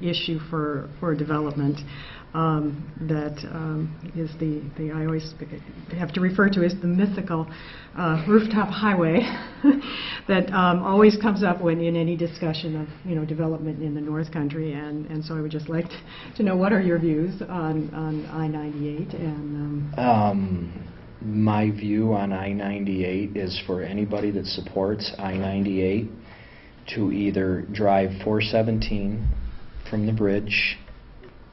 issue for development that is the I always have to refer to as the mythical rooftop highway that always comes up when in any discussion of development in the North Country, and so I would just like to know what are your views on I-98 and my view on I-98 is for anybody that supports I-98 to either drive 417 from the bridge,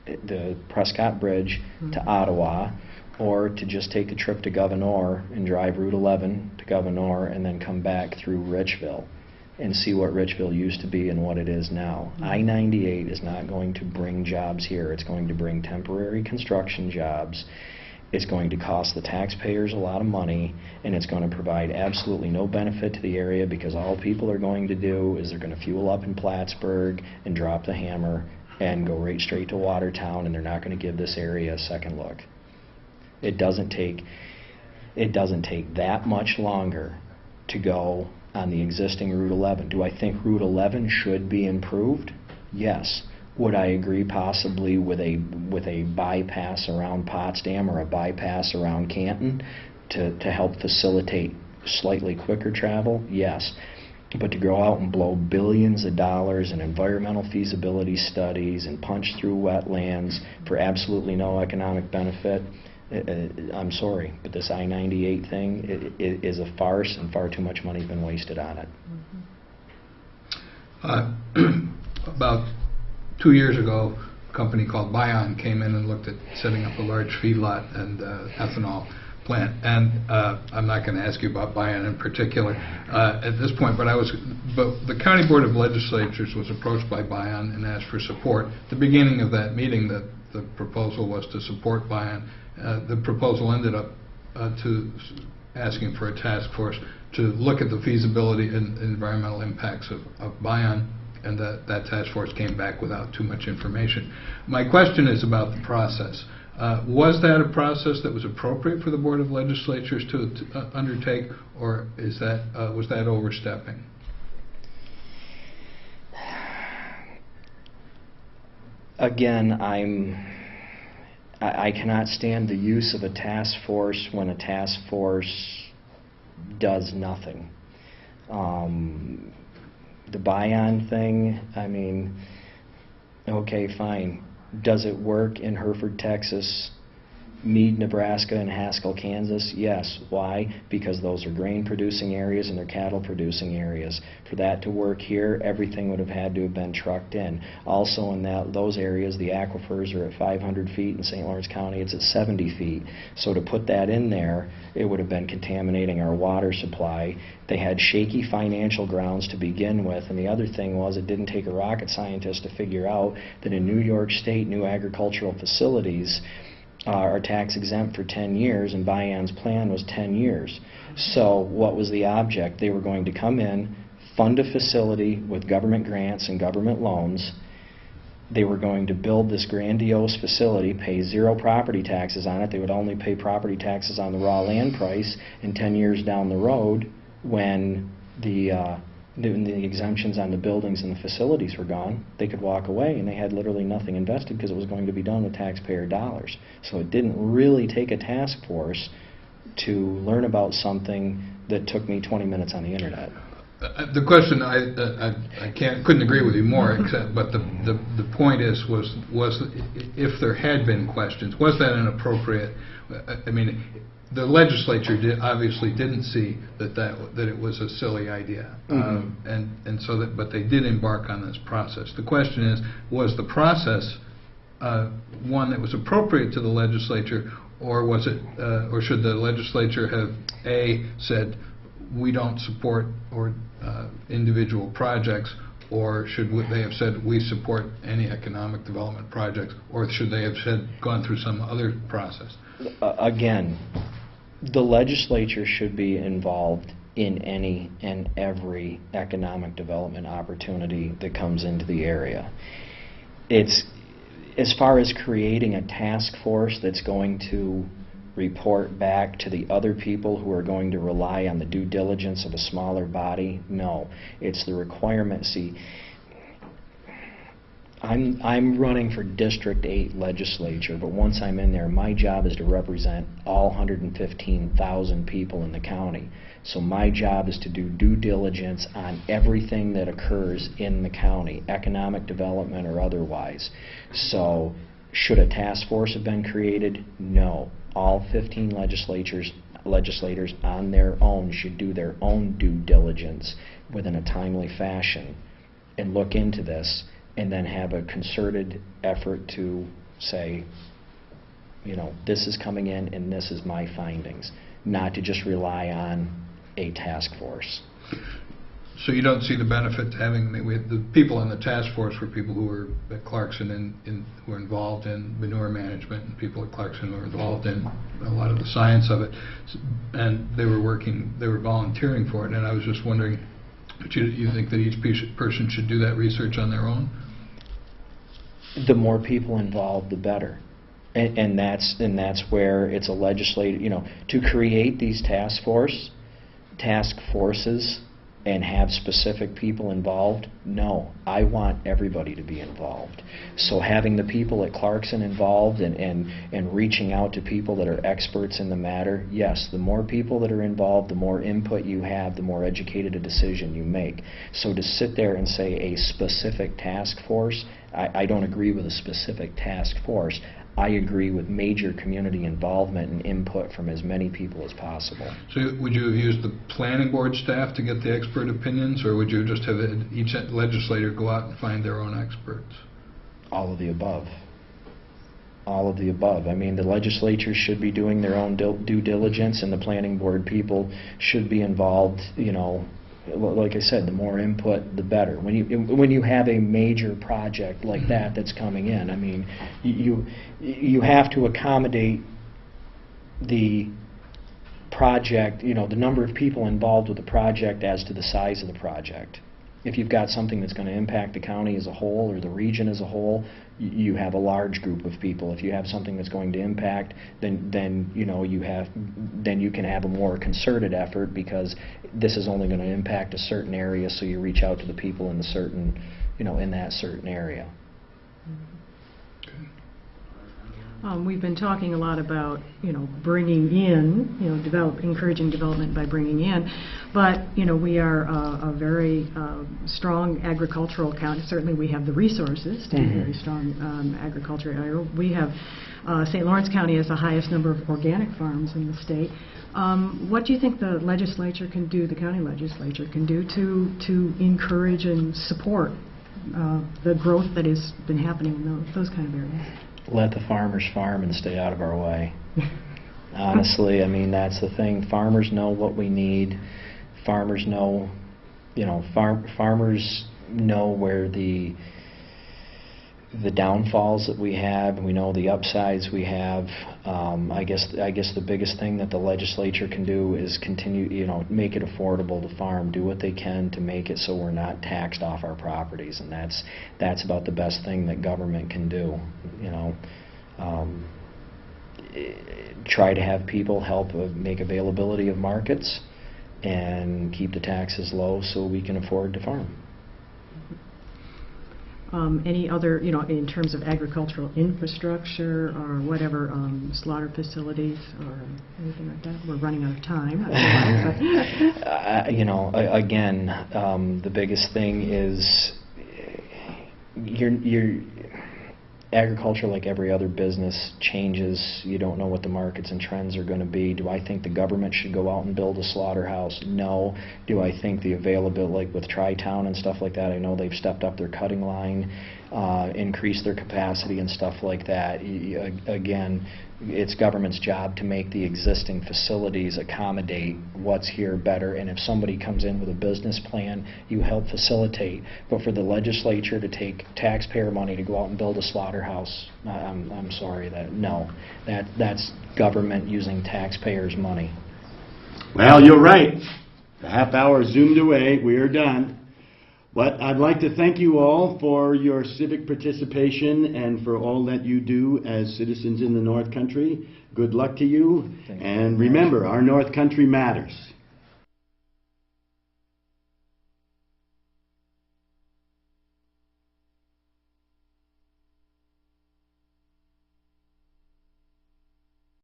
the Prescott Bridge, to Ottawa, or to just take a trip to Governor and drive Route 11 to Governor and then come back through Richville and see what Richville used to be and what it is now. I-98 is not going to bring jobs here. It's going to bring temporary construction jobs. It's going to cost the taxpayers a lot of money, and it's going to provide absolutely no benefit to the area, because all people are going to do is they're going to fuel up in Plattsburgh and drop the hammer and go right straight to Watertown, and they're not going to give this area a second look. It doesn't take that much longer to go on the existing Route 11. Do I think Route 11 should be improved? Yes. Would I agree possibly with a bypass around Potsdam or a bypass around Canton to help facilitate slightly quicker travel? Yes. But to go out and blow billions of dollars in environmental feasibility studies and punch through wetlands for absolutely no economic benefit, I'm sorry, but this I-98 thing is a farce, and far too much money has been wasted on it. About 2 years ago, a company called Bion came in and looked at setting up a large feedlot and ethanol plant. And I'm not going to ask you about Bion in particular at this point, but the County Board of Legislatures was approached by Bion and asked for support. At the beginning of that meeting, the proposal was to support Bion. The proposal ended up to asking for a task force to look at the feasibility and environmental impacts of Bion, and that task force came back without too much information. My question is about the process. Was that a process that was appropriate for the Board of Legislatures to undertake, or was that overstepping? Again, I cannot stand the use of a task force when a task force does nothing. The Bion thing, I mean, okay, fine. Does it work in Hereford, Texas, Meade, Nebraska, and Haskell, Kansas? Yes. Why? Because those are grain-producing areas and they're cattle-producing areas. For that to work here, everything would have had to have been trucked in. Also in those areas, the aquifers are at 500 feet. In St. Lawrence County, it's at 70 feet. So to put that in there, it would have been contaminating our water supply. They had shaky financial grounds to begin with, and the other thing was it didn't take a rocket scientist to figure out that in New York State, new agricultural facilities are tax exempt for 10 years, and Bion's plan was 10 years. So what was the object? They were going to come in, fund a facility with government grants and government loans. They were going to build this grandiose facility, pay zero property taxes on it. They would only pay property taxes on the raw land price, and 10 years down the road, when the exemptions on the buildings and the facilities were gone, they could walk away, and they had literally nothing invested because it was going to be done with taxpayer dollars. So it didn't really take a task force to learn about something that took me 20 minutes on the internet. The question, I couldn't agree with you more, but the point is, was if there had been questions, was that an appropriate? I mean, the legislature obviously didn't see that it was a silly idea, but they did embark on this process. The question is, was the process one that was appropriate to the legislature, or was it, or should the legislature have said we don't support individual projects, or should they have said we support any economic development projects, or should they have said gone through some other process? Again, the legislature should be involved in any and every economic development opportunity that comes into the area. It's, as far as creating a task force that's going to report back to the other people who are going to rely on the due diligence of a smaller body, no. It's the requirement. See, I'm running for District 8 legislature, but once I'm in there, my job is to represent all 115,000 people in the county. So my job is to do due diligence on everything that occurs in the county, economic development or otherwise. So should a task force have been created? No. All 15 legislators on their own should do their own due diligence within a timely fashion and look into this, and then have a concerted effort to say, you know, this is coming in and this is my findings, not to just rely on a task force. So you don't see the benefit to having the people on the task force were people who were at Clarkson who were involved in manure management, and people at Clarkson who were involved in a lot of the science of it, and they were volunteering for it. And I was just wondering, do you think that each person should do that research on their own? The more people involved, the better. And that's where it's a legislative, you know, to create these task forces and have specific people involved. No, I want everybody to be involved. So having the people at Clarkson involved and reaching out to people that are experts in the matter, yes, the more people that are involved, the more input you have, the more educated a decision you make. So to sit there and say a specific task force, I don't agree with a specific task force. I agree with major community involvement and input from as many people as possible. So would you have used the planning board staff to get the expert opinions, or would you just have each legislator go out and find their own experts? All of the above. All of the above. I mean, the legislature should be doing their own due diligence, and the planning board people should be involved, you know. Like I said, the more input, the better. When you have a major project like that that's coming in, I mean, you have to accommodate the project, you know, the number of people involved with the project as to the size of the project. If you've got something that's going to impact the county as a whole or the region as a whole, you have a large group of people. If you have something that's going to impact, then you know you can have a more concerted effort, because this is only going to impact a certain area. So you reach out to the people in the certain, you know, in that certain area. We've been talking a lot about, you know, bringing in, you know, encouraging development by bringing in, but, you know, we are a very strong agricultural county. Certainly we have the resources to be very strong agriculture area. We have, St. Lawrence County has the highest number of organic farms in the state. What do you think the legislature can do, the county legislature can do to encourage and support the growth that has been happening in those kind of areas? Let the farmers farm and stay out of our way. Honestly, I mean, that's the thing. Farmers know what we need. Farmers know, you know, farmers know where the downfalls that we have, and we know the upsides we have. I guess the biggest thing that the legislature can do is continue, you know, make it affordable to farm, do what they can to make it so we're not taxed off our properties, and that's about the best thing that government can do. You know, try to have people help make availability of markets and keep the taxes low so we can afford to farm. Any other, you know, in terms of agricultural infrastructure or whatever, slaughter facilities or anything like that? We're running out of time. You know, again, the biggest thing is your agriculture, like every other business, changes. You don't know what the markets and trends are going to be. Do I think the government should go out and build a slaughterhouse? No. Do I think the availability, like with Tri-Town and stuff like that, I know they've stepped up their cutting line, increased their capacity and stuff like that. Again, it's government's job to make the existing facilities accommodate what's here better, and if somebody comes in with a business plan, you help facilitate. But for the legislature to take taxpayer money to go out and build a slaughterhouse, I'm sorry, that's government using taxpayers' money. Well, you're right. The half hour zoomed away. We are done. But I'd like to thank you all for your civic participation and for all that you do as citizens in the North Country. Good luck to you. And remember, our North Country matters.